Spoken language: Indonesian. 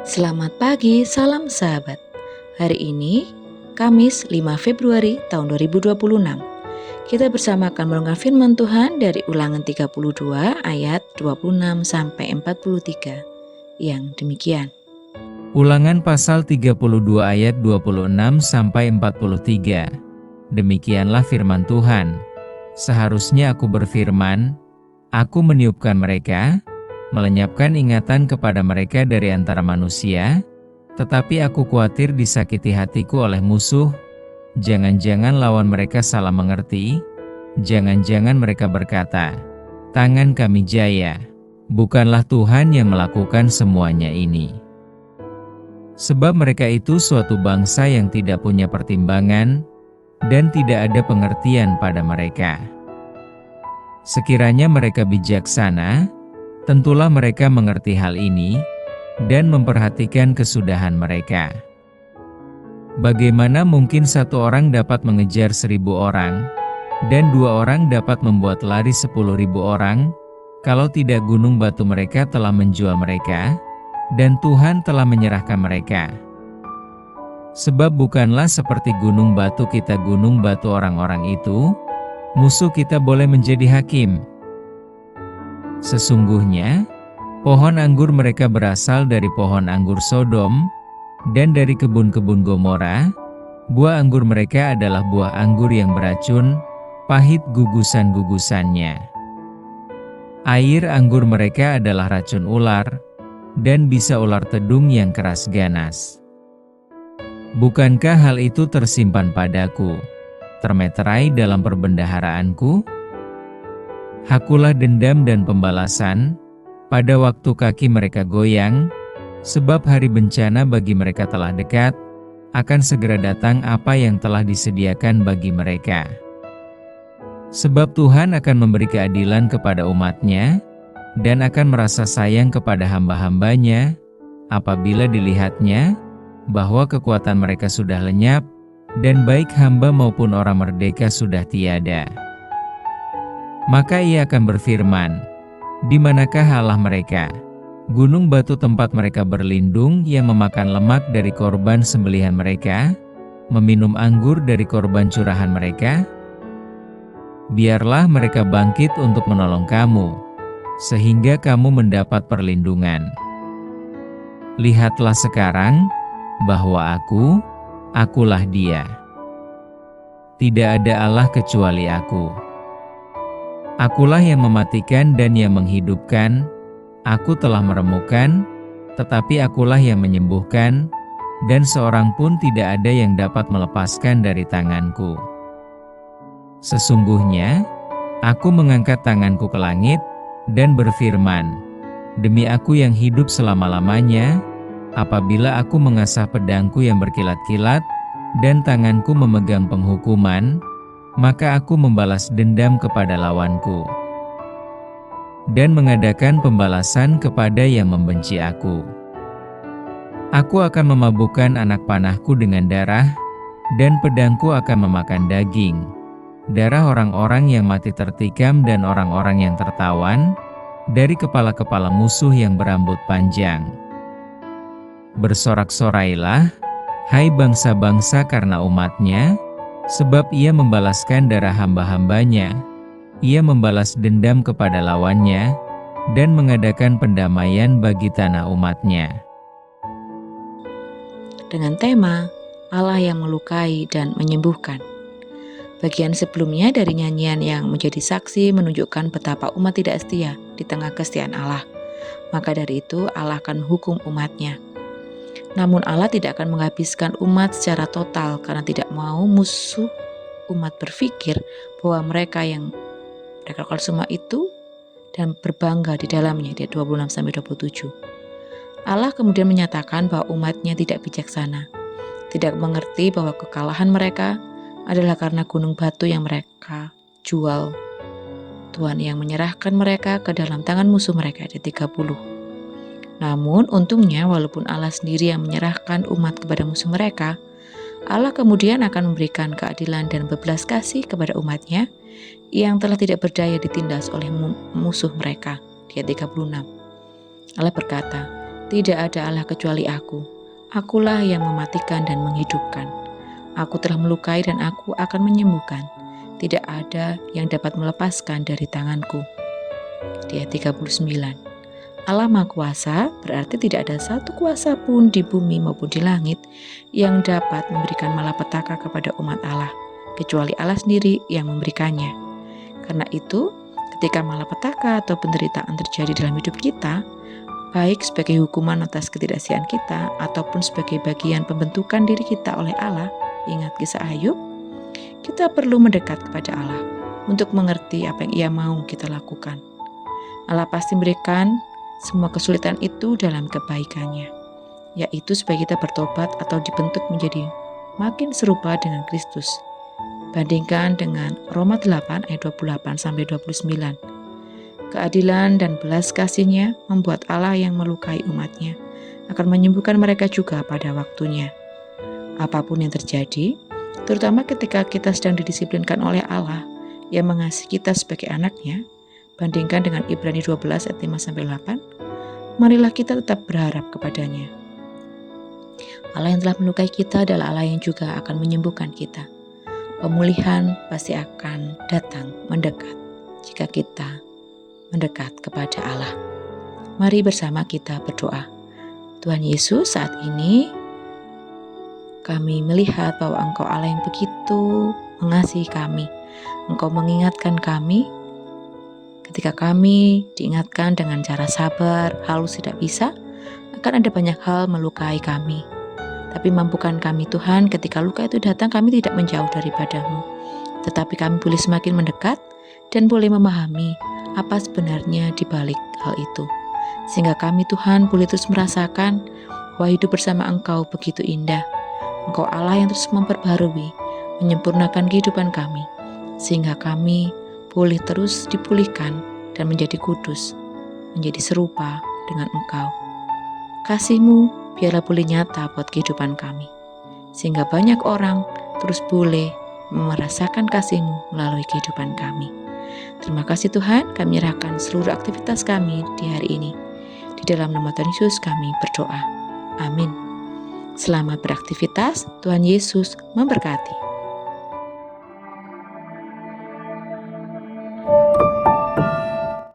Selamat pagi, salam sahabat. Hari ini, Kamis 5 Februari tahun 2026. Kita bersama akan merenungkan firman Tuhan dari Ulangan 32 ayat 26 sampai 43 yang demikian. Ulangan pasal 32 ayat 26 sampai 43. Demikianlah firman Tuhan. Seharusnya aku berfirman, aku meniupkan mereka, melenyapkan ingatan kepada mereka dari antara manusia, tetapi aku khawatir disakiti hatiku oleh musuh. Jangan-jangan lawan mereka salah mengerti, jangan-jangan mereka berkata, tangan kami jaya. Bukanlah Tuhan yang melakukan semuanya ini. Sebab mereka itu suatu bangsa yang tidak punya pertimbangan, dan tidak ada pengertian pada mereka. Sekiranya mereka bijaksana, tentulah mereka mengerti hal ini, dan memperhatikan kesudahan mereka. Bagaimana mungkin satu orang dapat mengejar 1.000 orang, dan 2 orang dapat membuat lari 10.000 orang, kalau tidak gunung batu mereka telah menjual mereka, dan Tuhan telah menyerahkan mereka. Sebab bukanlah seperti gunung batu orang-orang itu, musuh kita boleh menjadi hakim. Sesungguhnya, pohon anggur mereka berasal dari pohon anggur Sodom, dan dari kebun-kebun Gomora. Buah anggur mereka adalah buah anggur yang beracun, pahit gugusan-gugusannya. Air anggur mereka adalah racun ular, dan bisa ular tedung yang keras ganas. Bukankah hal itu tersimpan padaku, termeterai dalam perbendaharaanku? Hakulah dendam dan pembalasan, pada waktu kaki mereka goyang, sebab hari bencana bagi mereka telah dekat, akan segera datang apa yang telah disediakan bagi mereka. Sebab Tuhan akan memberi keadilan kepada umat-Nya, dan akan merasa sayang kepada hamba-hambanya, apabila dilihatnya, bahwa kekuatan mereka sudah lenyap, dan baik hamba maupun orang merdeka sudah tiada. Maka Ia akan berfirman, di manakah Allah mereka? Gunung batu tempat mereka berlindung yang memakan lemak dari korban sembelihan mereka, meminum anggur dari korban curahan mereka? Biarlah mereka bangkit untuk menolong kamu, sehingga kamu mendapat perlindungan. Lihatlah sekarang, bahwa akulah Dia. Tidak ada Allah kecuali aku. Akulah yang mematikan dan yang menghidupkan, aku telah meremukkan, tetapi akulah yang menyembuhkan, dan seorang pun tidak ada yang dapat melepaskan dari tanganku. Sesungguhnya, aku mengangkat tanganku ke langit, dan berfirman, demi aku yang hidup selama-lamanya, apabila aku mengasah pedangku yang berkilat-kilat, dan tanganku memegang penghukuman, maka aku membalas dendam kepada lawanku, dan mengadakan pembalasan kepada yang membenci aku. Aku akan memabukkan anak panahku dengan darah, dan pedangku akan memakan daging, darah orang-orang yang mati tertikam dan orang-orang yang tertawan, dari kepala-kepala musuh yang berambut panjang. Bersorak-sorailah, hai bangsa-bangsa karena umat-Nya, sebab Ia membalaskan darah hamba-hambanya, Ia membalas dendam kepada lawannya, dan mengadakan pendamaian bagi tanah umat-Nya. Dengan tema Allah yang melukai dan menyembuhkan. Bagian sebelumnya dari nyanyian yang menjadi saksi menunjukkan betapa umat tidak setia di tengah kesetiaan Allah. Maka dari itu Allah akan hukum umat-Nya. Namun Allah tidak akan menghabiskan umat secara total karena tidak mau musuh umat berpikir bahwa mereka lakukan semua itu dan berbangga di dalamnya, di ayat 26-27. Allah kemudian menyatakan bahwa umat-Nya tidak bijaksana, tidak mengerti bahwa kekalahan mereka adalah karena gunung batu yang mereka jual. Tuhan yang menyerahkan mereka ke dalam tangan musuh mereka, ayat 30. Namun untungnya walaupun Allah sendiri yang menyerahkan umat kepada musuh mereka, Allah kemudian akan memberikan keadilan dan bebelas kasih kepada umat-Nya yang telah tidak berdaya ditindas oleh musuh mereka, di ayat 36. Allah berkata, Tidak ada Allah kecuali Aku. Akulah yang mematikan dan menghidupkan. Aku telah melukai dan Aku akan menyembuhkan. Tidak ada yang dapat melepaskan dari tanganku. Di ayat 39. Allah Maha Kuasa berarti tidak ada satu kuasa pun di bumi maupun di langit yang dapat memberikan malapetaka kepada umat Allah, kecuali Allah sendiri yang memberikannya. Karena itu, ketika malapetaka atau penderitaan terjadi dalam hidup kita, baik sebagai hukuman atas ketidaksian kita ataupun sebagai bagian pembentukan diri kita oleh Allah, ingat kisah Ayub, kita perlu mendekat kepada Allah untuk mengerti apa yang Ia mau kita lakukan. Allah pasti memberikan semua kesulitan itu dalam kebaikannya, yaitu supaya kita bertobat atau dibentuk menjadi makin serupa dengan Kristus. Bandingkan dengan Roma 8 ayat 28-29. Keadilan dan belas kasih-Nya membuat Allah yang melukai umat-Nya akan menyembuhkan mereka juga pada waktunya. Apapun yang terjadi, terutama ketika kita sedang didisiplinkan oleh Allah yang mengasihi kita sebagai anak-Nya, bandingkan dengan Ibrani 12 ayat 5-8, marilah kita tetap berharap kepadanya. Allah yang telah melukai kita adalah Allah yang juga akan menyembuhkan kita. Pemulihan pasti akan datang mendekat jika kita mendekat kepada Allah. Mari bersama kita berdoa. Tuhan Yesus, saat ini kami melihat bahwa Engkau Allah yang begitu mengasihi kami. Engkau mengingatkan kami ketika kami diingatkan dengan cara sabar, halus tidak bisa, akan ada banyak hal melukai kami. Tapi mampukan kami Tuhan, ketika luka itu datang kami tidak menjauh daripada-Mu, tetapi kami boleh semakin mendekat dan boleh memahami apa sebenarnya di balik hal itu. Sehingga kami Tuhan boleh terus merasakan bahwa hidup bersama Engkau begitu indah. Engkau Allah yang terus memperbarui, menyempurnakan kehidupan kami, sehingga kami boleh terus dipulihkan dan menjadi kudus, menjadi serupa dengan Engkau. Kasih-Mu biarlah boleh nyata buat kehidupan kami, sehingga banyak orang terus boleh merasakan kasih-Mu melalui kehidupan kami. Terima kasih Tuhan, kami menyerahkan seluruh aktivitas kami di hari ini. Di dalam nama Tuhan Yesus kami berdoa. Amin. Selamat beraktivitas, Tuhan Yesus memberkati.